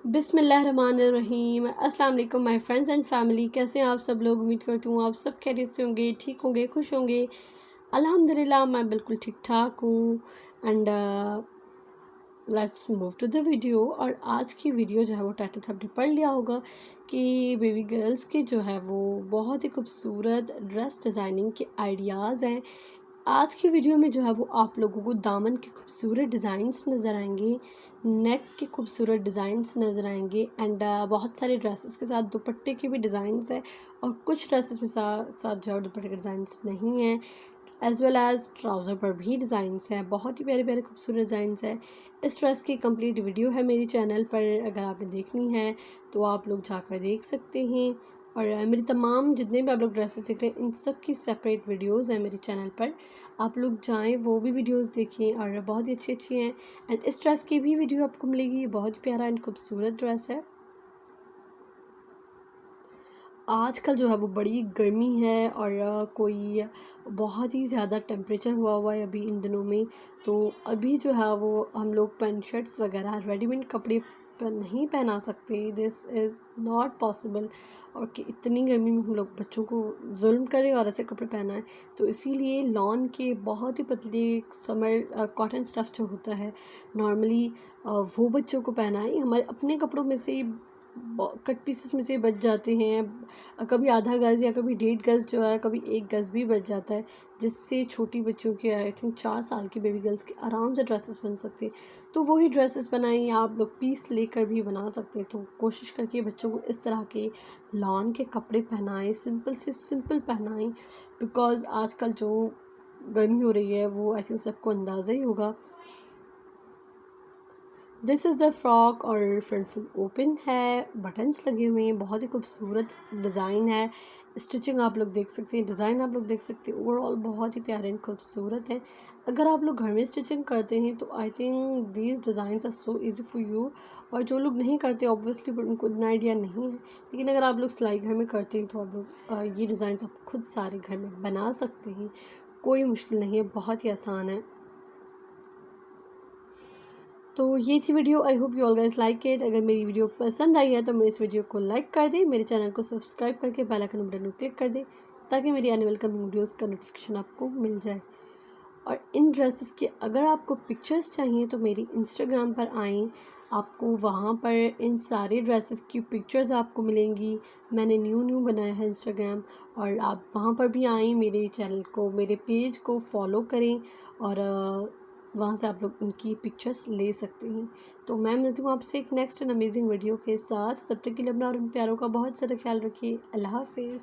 बिस्मिल्लाहिर्रहमानिर्रहीम। अस्सलाम वालेकुम माय फ्रेंड्स एंड फैमिली। कैसे हैं आप सब लोग? उम्मीद करती हूँ आप सब खैरियत से होंगे, ठीक होंगे, खुश होंगे। अल्हम्दुलिल्लाह मैं बिल्कुल ठीक ठाक हूँ। And let's move to the video. और आज की वीडियो जो है वो टाइटल से आपने पढ़ लिया होगा कि बेबी गर्ल्स के जो है वो बहुत ही खूबसूरत ड्रेस डिज़ाइनिंग के आइडियाज़ हैं। आज की वीडियो में जो है वो आप लोगों को दामन के खूबसूरत डिज़ाइंस नज़र आएंगे, नेक के खूबसूरत डिज़ाइंस नज़र आएंगे एंड बहुत सारे ड्रेसेस के साथ दुपट्टे के भी डिज़ाइंस हैं और कुछ ड्रेसेस में साथ जो है दुपट्टे के डिज़ाइंस नहीं हैं। एज़ वेल एज़ ट्राउज़र पर भी डिज़ाइंस हैं, बहुत ही प्यारे प्यारे खूबसूरत डिज़ाइंस हैं। इस ड्रेस की कंप्लीट वीडियो है मेरी चैनल पर, अगर आपने देखनी है तो आप लोग जाकर देख सकते हैं। और मेरी तमाम जितने भी आप लोग ड्रेसेस देख रहे हैं इन सब की सेपरेट वीडियोस हैं मेरे चैनल पर, आप लोग जाएं वो भी वीडियोस देखें और बहुत ही अच्छी अच्छी हैं। एंड इस ड्रेस की भी वीडियो आपको मिलेगी, बहुत ही प्यारा एंड खूबसूरत ड्रेस है। आजकल जो है वो बड़ी गर्मी है और कोई बहुत ही ज़्यादा टेम्परेचर हुआ हुआ है अभी इन दिनों में। तो अभी जो है वो हम लोग पैंट शर्ट्स वगैरह रेडीमेड कपड़े पर नहीं पहना सकते, दिस इज़ नॉट पॉसिबल। और कि इतनी गर्मी में हम लोग बच्चों को जुल्म करें और ऐसे कपड़े पहनाएं, तो इसीलिए लॉन के बहुत ही पतले समर कॉटन स्टफ़ जो होता है नॉर्मली वो बच्चों को पहनाएं। हमारे अपने कपड़ों में से ही कट पीसेस में से बच जाते हैं, कभी आधा गज़ या कभी 1.5 गज़ जो है, कभी 1 गज़ भी बच जाता है, जिससे छोटी बच्चों के आई थिंक 4 साल की बेबी गर्ल्स के आराम से ड्रेसेस बन सकती है। तो वही ड्रेसेस बनाएं या आप लोग पीस लेकर भी बना सकते हैं। तो कोशिश करके बच्चों को इस तरह के लॉन के कपड़े पहनाएं, सिंपल से सिंपल पहनाएं, बिकॉज़ आजकल जो गर्मी हो रही है वो आई थिंक सबको अंदाज़ा ही होगा। दिस इज़ द फ्रॉक और फ्रंट फुल ओपन है, बटन्स लगे हुए हैं, बहुत ही खूबसूरत डिज़ाइन है। स्टिचिंग आप लोग देख सकते हैं, डिज़ाइन आप लोग देख सकते हैं, ओवरऑल बहुत ही प्यारे एंड खूबसूरत है। अगर आप लोग घर में स्टिचिंग करते हैं तो I think these designs are so easy for you. और जो लोग नहीं करते ऑब्वियसली उनको इतना आइडिया नहीं है, लेकिन अगर आप लोग सिलाई घर में करते हैं तो आप लोग ये डिज़ाइंस आप खुद सारे घर में बना सकते हैं। कोई मुश्किल नहीं है, बहुत ही आसान है। तो ये थी video, I hope you all guys like it. अगर मेरी वीडियो पसंद आई है तो मेरे इस वीडियो को लाइक कर दें, मेरे चैनल को सब्सक्राइब करके बेल आइकन बटन को क्लिक कर दें ताकि मेरी आने वाली कमिंग वीडियोस का नोटिफिकेशन आपको मिल जाए। और इन ड्रेसेस के अगर आपको पिक्चर्स चाहिए तो मेरी इंस्टाग्राम पर आएँ, आपको वहाँ पर इन सारे ड्रेसेस की पिक्चर्स आपको मिलेंगी। मैंने न्यू बनाया है इंस्टाग्राम, और आप वहाँ पर भी आएँ, मेरे चैनल को, मेरे पेज को फॉलो करें और वहाँ से आप लोग उनकी पिक्चर्स ले सकते हैं। तो मैं मिलती हूँ आपसे एक नेक्स्ट एंड अमेजिंग वीडियो के साथ। तब तक के लिए अपना और उन प्यारों का बहुत ज़्यादा ख्याल रखिए। अल्लाह हाफिज़।